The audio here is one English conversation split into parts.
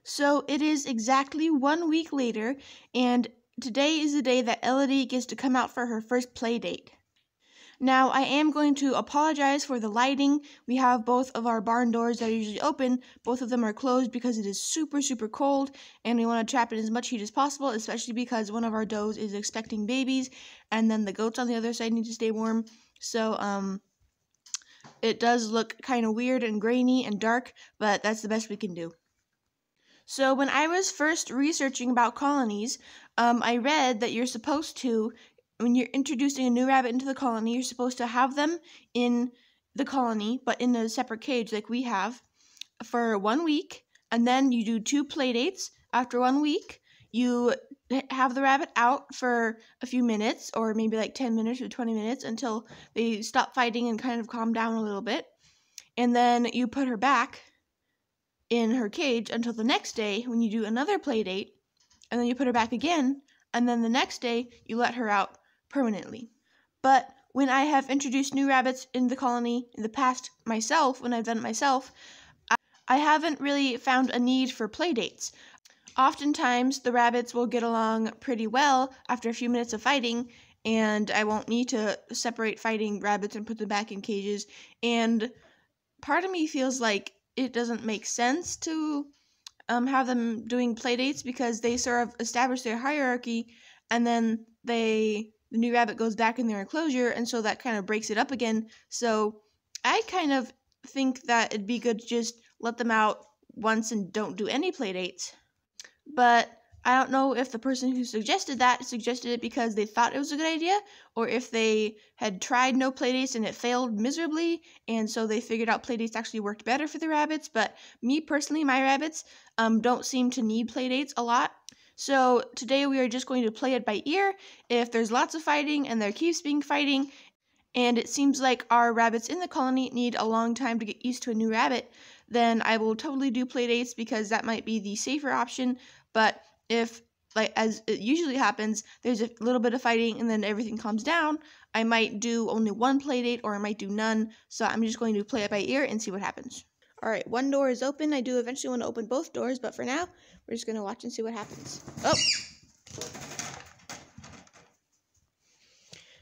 So it is exactly 1 week later, and today is the day that Elody gets to come out for her first play date. Now, I am going to apologize for the lighting. We have both of our barn doors that are usually open. Both of them are closed because it is super, super cold, and we want to trap in as much heat as possible, especially because one of our does is expecting babies, and then the goats on the other side need to stay warm. So, it does look kind of weird and grainy and dark, but that's the best we can do. So when I was first researching about colonies, I read that you're supposed to, when you're introducing a new rabbit into the colony, you're supposed to have them in the colony, but in a separate cage like we have, for 1 week, and then you do 2 play dates. After 1 week, you have the rabbit out for a few minutes, or maybe like 10 minutes or 20 minutes, until they stop fighting and kind of calm down a little bit. And then you put her back in her cage until the next day when you do another play date, and then you put her back again, and then the next day you let her out permanently. But when I have introduced new rabbits in the colony in the past myself, when I've done it myself, I haven't really found a need for play dates. Oftentimes the rabbits will get along pretty well after a few minutes of fighting, and I won't need to separate fighting rabbits and put them back in cages. And part of me feels like it doesn't make sense to have them doing play dates, because they sort of establish their hierarchy, and then the new rabbit goes back in their enclosure, and so that kind of breaks it up again. So I kind of think that it'd be good to just let them out once and don't do any play dates. But I don't know if the person who suggested it because they thought it was a good idea, or if they had tried no playdates and it failed miserably, and so they figured out playdates actually worked better for the rabbits. But me personally, my rabbits don't seem to need playdates a lot. So today we are just going to play it by ear. If there's lots of fighting and there keeps being fighting, and it seems like our rabbits in the colony need a long time to get used to a new rabbit, then I will totally do playdates, because that might be the safer option. But if, like as it usually happens, there's a little bit of fighting and then everything calms down, I might do only 1 play date, or I might do none. So I'm just going to play it by ear and see what happens. Alright, 1 door is open. I do eventually want to open both doors, but for now, we're just going to watch and see what happens. Oh!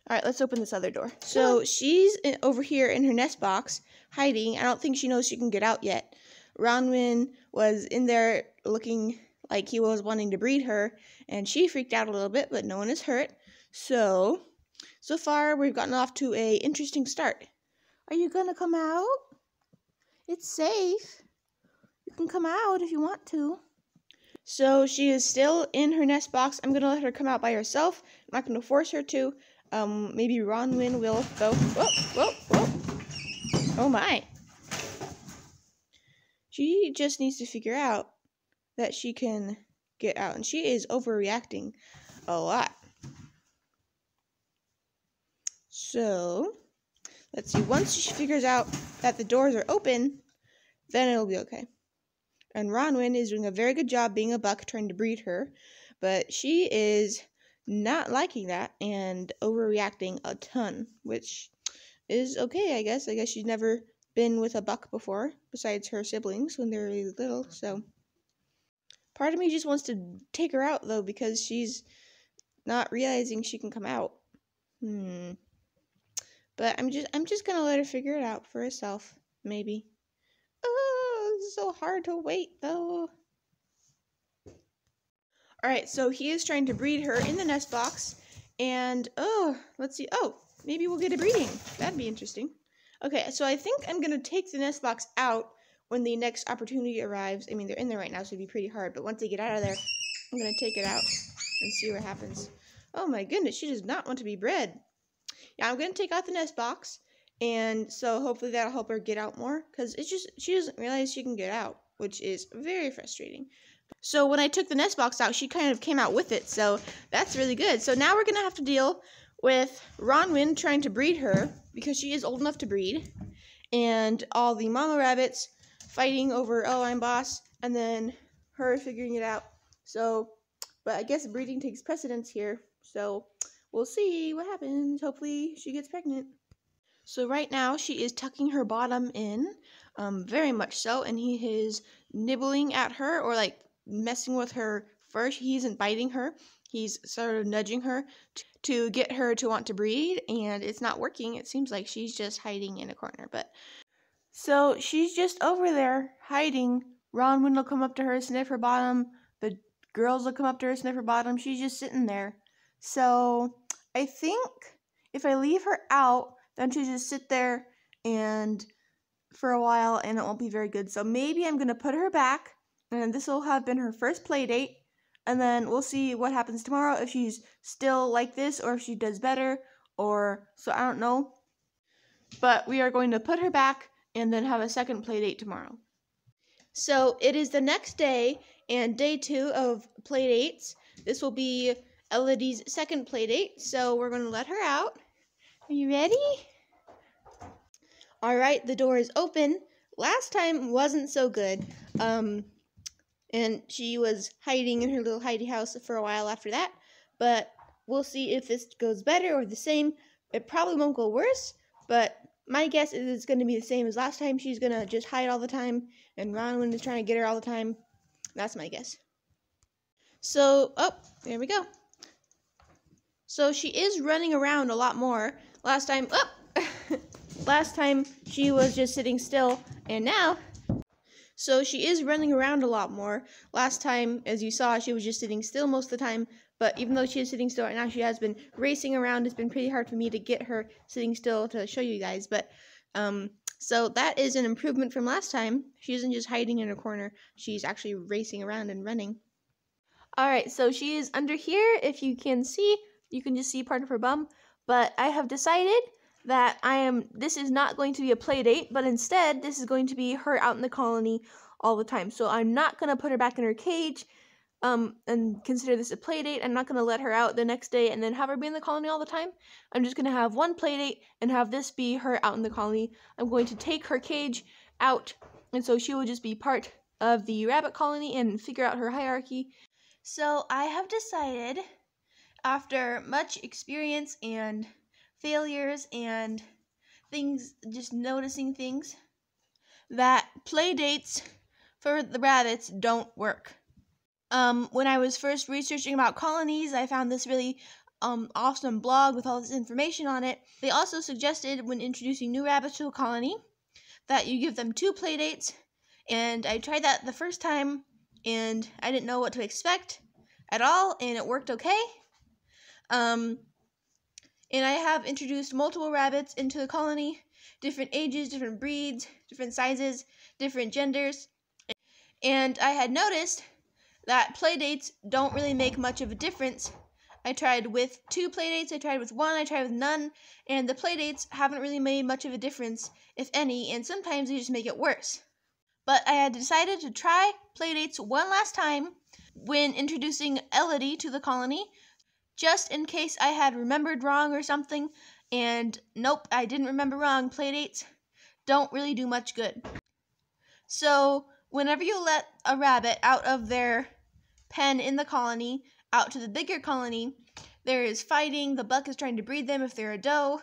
Alright, let's open this other door. So she's over here in her nest box, hiding. I don't think she knows she can get out yet. Ronwin was in there looking like he was wanting to breed her, and she freaked out a little bit, but no one is hurt. So far we've gotten off to a interesting start. Are you gonna come out? It's safe. You can come out if you want to. So she is still in her nest box. I'm gonna let her come out by herself. I'm not gonna force her to. Maybe Ronwin will go. Whoa, whoa, whoa. Oh my. She just needs to figure out that she can get out, and she is overreacting a lot. So let's see, once she figures out that the doors are open, then it'll be okay. And Ronwin is doing a very good job being a buck, trying to breed her, but she is not liking that and overreacting a ton, which is okay, I guess. She's never been with a buck before, besides her siblings when they were really little, so part of me just wants to take her out, though, because she's not realizing she can come out. But I'm just gonna let her figure it out for herself, maybe. Oh, it's so hard to wait, though. Alright, so he is trying to breed her in the nest box, and, let's see. Oh, maybe we'll get a breeding. That'd be interesting. Okay, so I think I'm gonna take the nest box out when the next opportunity arrives. I mean, they're in there right now, so it'd be pretty hard, but once they get out of there, I'm going to take it out and see what happens. Oh my goodness, she does not want to be bred. Yeah, I'm going to take out the nest box, and so hopefully that'll help her get out more, because she doesn't realize she can get out, which is very frustrating. So when I took the nest box out, she kind of came out with it, so that's really good. So now we're going to have to deal with Ronwin trying to breed her, because she is old enough to breed, and all the mama rabbits fighting over, oh, I'm boss, and then her figuring it out. So, but I guess breeding takes precedence here, so we'll see what happens. Hopefully she gets pregnant. So right now she is tucking her bottom in, very much so, and he is nibbling at her, or like messing with her first. He isn't biting her. He's sort of nudging her to get her to want to breed, and it's not working. It seems like she's just hiding in a corner. But so she's just over there hiding. Ronwin will come up to her, sniff her bottom. The girls will come up to her, sniff her bottom. She's just sitting there. So I think if I leave her out, then she'll just sit there and for a while, and it won't be very good. So maybe I'm going to put her back, and this will have been her first play date, and then we'll see what happens tomorrow, if she's still like this or if she does better, or so I don't know. But we are going to put her back and then have a second play date tomorrow. So it is the next day and day 2 of Playdates. This will be Elody's second play date, so we're going to let her out. Are you ready? All right, the door is open. Last time wasn't so good. And she was hiding in her little hidey house for a while after that. But we'll see if this goes better or the same. It probably won't go worse, but my guess is it's going to be the same as last time. She's going to just hide all the time, and Ronwin is trying to get her all the time. That's my guess. So, oh, there we go. So she is running around a lot more. Last time she was just sitting still, and now, so she is running around a lot more. Last time, as you saw, she was just sitting still most of the time, but even though she is sitting still right now, she has been racing around. It's been pretty hard for me to get her sitting still to show you guys, but, so that is an improvement from last time. She isn't just hiding in a corner. She's actually racing around and running. Alright, so she is under here. If you can see, you can just see part of her bum, but I have decided that this is not going to be a play date, but instead this is going to be her out in the colony all the time. So I'm not going to put her back in her cage and consider this a play date. I'm not going to let her out the next day and then have her be in the colony all the time. I'm just going to have one play date and have this be her out in the colony. I'm going to take her cage out, and so she will just be part of the rabbit colony and figure out her hierarchy. So I have decided, after much experience and failures and things, just noticing things, that play dates for the rabbits don't work. When I was first researching about colonies, I found this really awesome blog with all this information on it. They also suggested, when introducing new rabbits to a colony, that you give them 2 play dates, and I tried that the first time, and I didn't know what to expect at all, and it worked okay. And I have introduced multiple rabbits into the colony, different ages, different breeds, different sizes, different genders. And I had noticed that playdates don't really make much of a difference. I tried with 2 playdates, I tried with 1, I tried with none, and the playdates haven't really made much of a difference, if any, and sometimes they just make it worse. But I had decided to try playdates one last time when introducing Elody to the colony, just in case I had remembered wrong or something, and nope, I didn't remember wrong. Playdates don't really do much good. So whenever you let a rabbit out of their pen in the colony, out to the bigger colony, there is fighting. The buck is trying to breed them if they're a doe.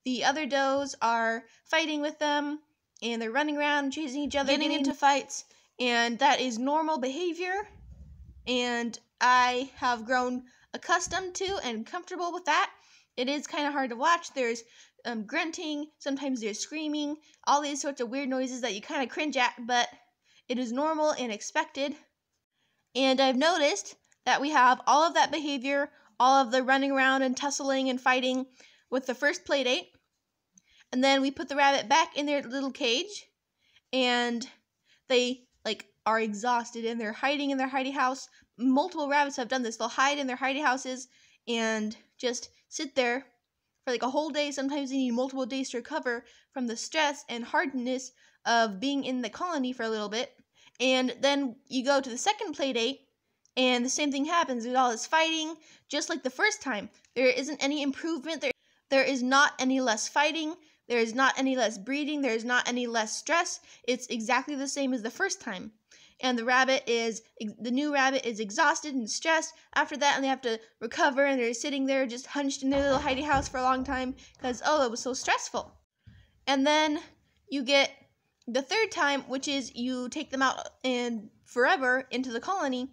The other does are fighting with them, and they're running around, chasing each other, getting into fights, and that is normal behavior, and I have grown accustomed to and comfortable with that. It is kind of hard to watch. There's grunting, sometimes there's screaming, all these sorts of weird noises that you kind of cringe at, but it is normal and expected. And I've noticed that we have all of that behavior, all of the running around and tussling and fighting with the first play date, and then we put the rabbit back in their little cage, and they are exhausted and they're hiding in their hidey house. Multiple rabbits have done this. They'll hide in their hidey houses and just sit there for a whole day. Sometimes they need multiple days to recover from the stress and hardness of being in the colony for a little bit. And then you go to the second play date, and the same thing happens. There's all this fighting, just like the first time. There isn't any improvement. There is not any less fighting. There is not any less breeding. There is not any less stress. It's exactly the same as the first time. And the new rabbit is exhausted and stressed after that, and they have to recover, and they're sitting there just hunched in their little hidey house for a long time because, oh, it was so stressful. And then you get the third time, which is you take them out and forever into the colony,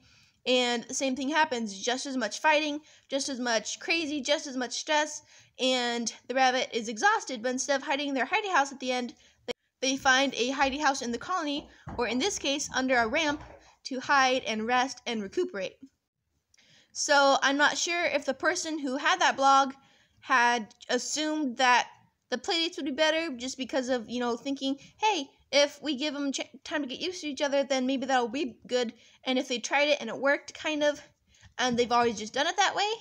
and the same thing happens. Just as much fighting, just as much crazy, just as much stress, and the rabbit is exhausted, but instead of hiding in their hidey house at the end, they find a hidey house in the colony, or in this case, under a ramp, to hide and rest and recuperate. So I'm not sure if the person who had that blog had assumed that the playdates would be better just because of, thinking, hey, if we give them time to get used to each other, then maybe that'll be good. And if they tried it and it worked, kind of, and they've always just done it that way.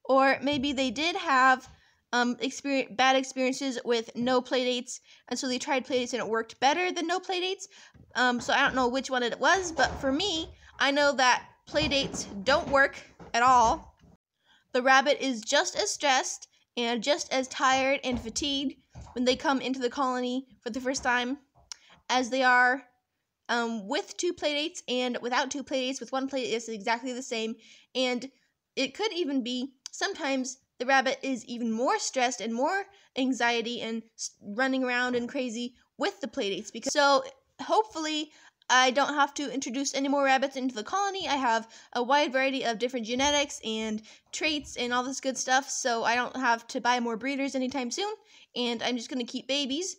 Or maybe they did have bad experiences with no playdates, and so they tried playdates and it worked better than no playdates. So I don't know which one it was, but for me, I know that playdates don't work at all. The rabbit is just as stressed and just as tired and fatigued when they come into the colony for the first time as they are with two playdates and without two playdates. With one playdate, it's exactly the same, and it could even be sometimes the rabbit is even more stressed and more anxiety and running around and crazy with the playdates. So hopefully I don't have to introduce any more rabbits into the colony. I have a wide variety of different genetics and traits and all this good stuff, so I don't have to buy more breeders anytime soon, and I'm just going to keep babies.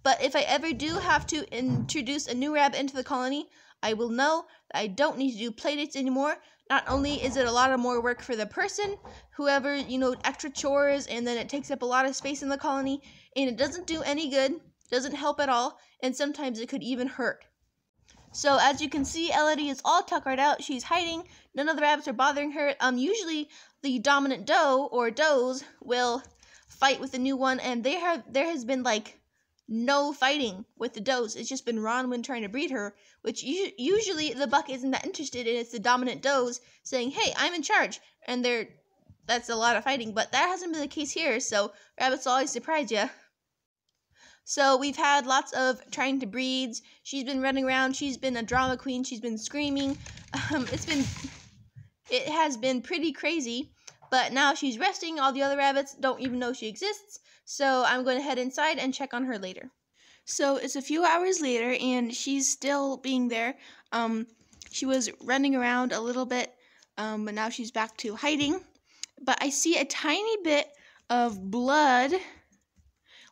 But if I ever do have to introduce a new rabbit into the colony, I will know that I don't need to do playdates anymore. Not only is it a lot of more work for the person, whoever, extra chores, and then it takes up a lot of space in the colony, and it doesn't do any good, doesn't help at all, and sometimes it could even hurt. So as you can see, Elody is all tuckered out. She's hiding. None of the rabbits are bothering her. Usually the dominant doe or does will fight with the new one, and there has been no fighting with the does. It's just been Ronwin trying to breed her, which usually the buck isn't that interested in. It's the dominant does saying, hey, I'm in charge, and that's a lot of fighting, but that hasn't been the case here, so rabbits always surprise you. So we've had lots of trying to breeds. She's been running around. She's been a drama queen. She's been screaming. It has been pretty crazy, but now she's resting. All the other rabbits don't even know she exists, so I'm going to head inside and check on her later. So it's a few hours later, and she's still being there. She was running around a little bit, but now she's back to hiding. But I see a tiny bit of blood,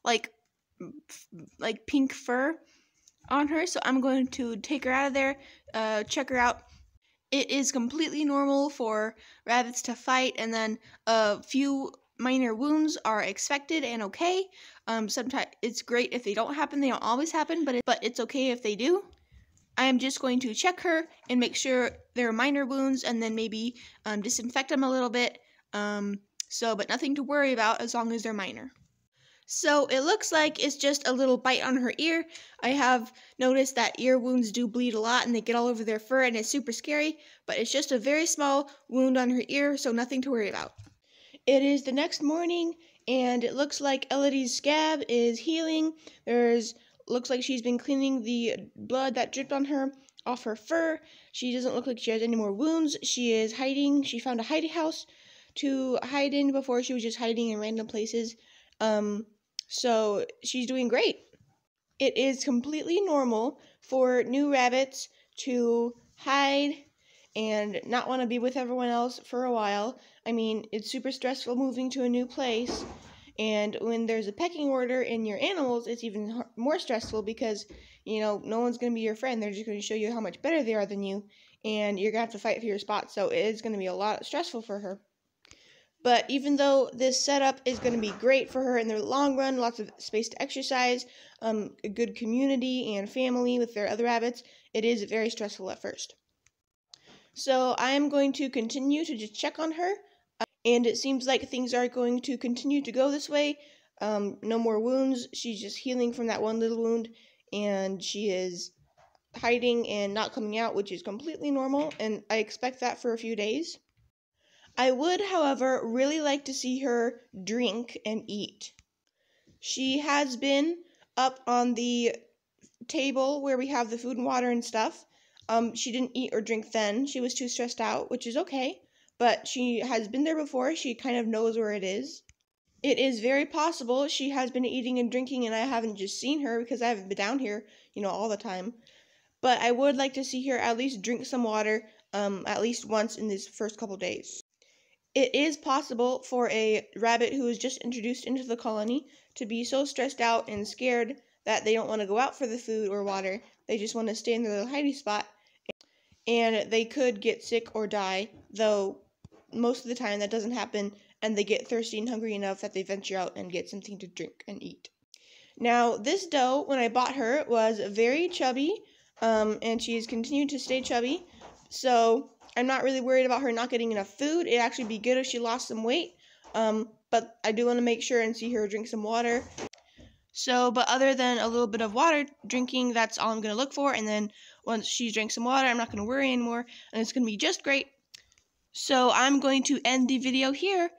like pink fur on her, so I'm going to take her out of there, check her out. It is completely normal for rabbits to fight, and then a few minor wounds are expected and okay. Sometimes it's great if they don't happen. They don't always happen, but it's okay if they do. I am just going to check her and make sure there are minor wounds, and then maybe disinfect them a little bit. But nothing to worry about as long as they're minor. So it looks like it's just a little bite on her ear. I have noticed that ear wounds do bleed a lot and they get all over their fur, and it's super scary, but it's just a very small wound on her ear, so nothing to worry about. It is the next morning, and it looks like Elody's scab is healing. Looks like she's been cleaning the blood that dripped on her off her fur. She doesn't look like she has any more wounds. She is hiding. She found a hidey house to hide in. Before she was just hiding in random places. So she's doing great. It is completely normal for new rabbits to hide and not want to be with everyone else for a while. I mean, it's super stressful moving to a new place, and when there's a pecking order in your animals, it's even more stressful because, no one's going to be your friend. They're just going to show you how much better they are than you, and you're going to have to fight for your spot, so it is going to be a lot stressful for her. But even though this setup is going to be great for her in the long run, lots of space to exercise, a good community and family with their other rabbits, it is very stressful at first. So I'm going to continue to just check on her, and it seems like things are going to continue to go this way. No more wounds. She's just healing from that one little wound, and she is hiding and not coming out, which is completely normal, and I expect that for a few days. I would, however, really like to see her drink and eat. She has been up on the table where we have the food and water and stuff. She didn't eat or drink then. She was too stressed out, which is okay. But she has been there before. She kind of knows where it is. It is very possible she has been eating and drinking, and I haven't just seen her because I haven't been down here, all the time. but I would like to see her at least drink some water at least once in these first couple days. It is possible for a rabbit who is just introduced into the colony to be so stressed out and scared that they don't want to go out for the food or water. They just want to stay in their little hiding spot, and they could get sick or die, though most of the time that doesn't happen, and they get thirsty and hungry enough that they venture out and get something to drink and eat. Now, this doe, when I bought her, was very chubby, and she's continued to stay chubby, so I'm not really worried about her not getting enough food. It'd actually be good if she lost some weight, but I do want to make sure and see her drink some water. So, but other than a little bit of water drinking, that's all I'm going to look for, and then once she drinks some water, I'm not going to worry anymore, and it's going to be just great. So I'm going to end the video here.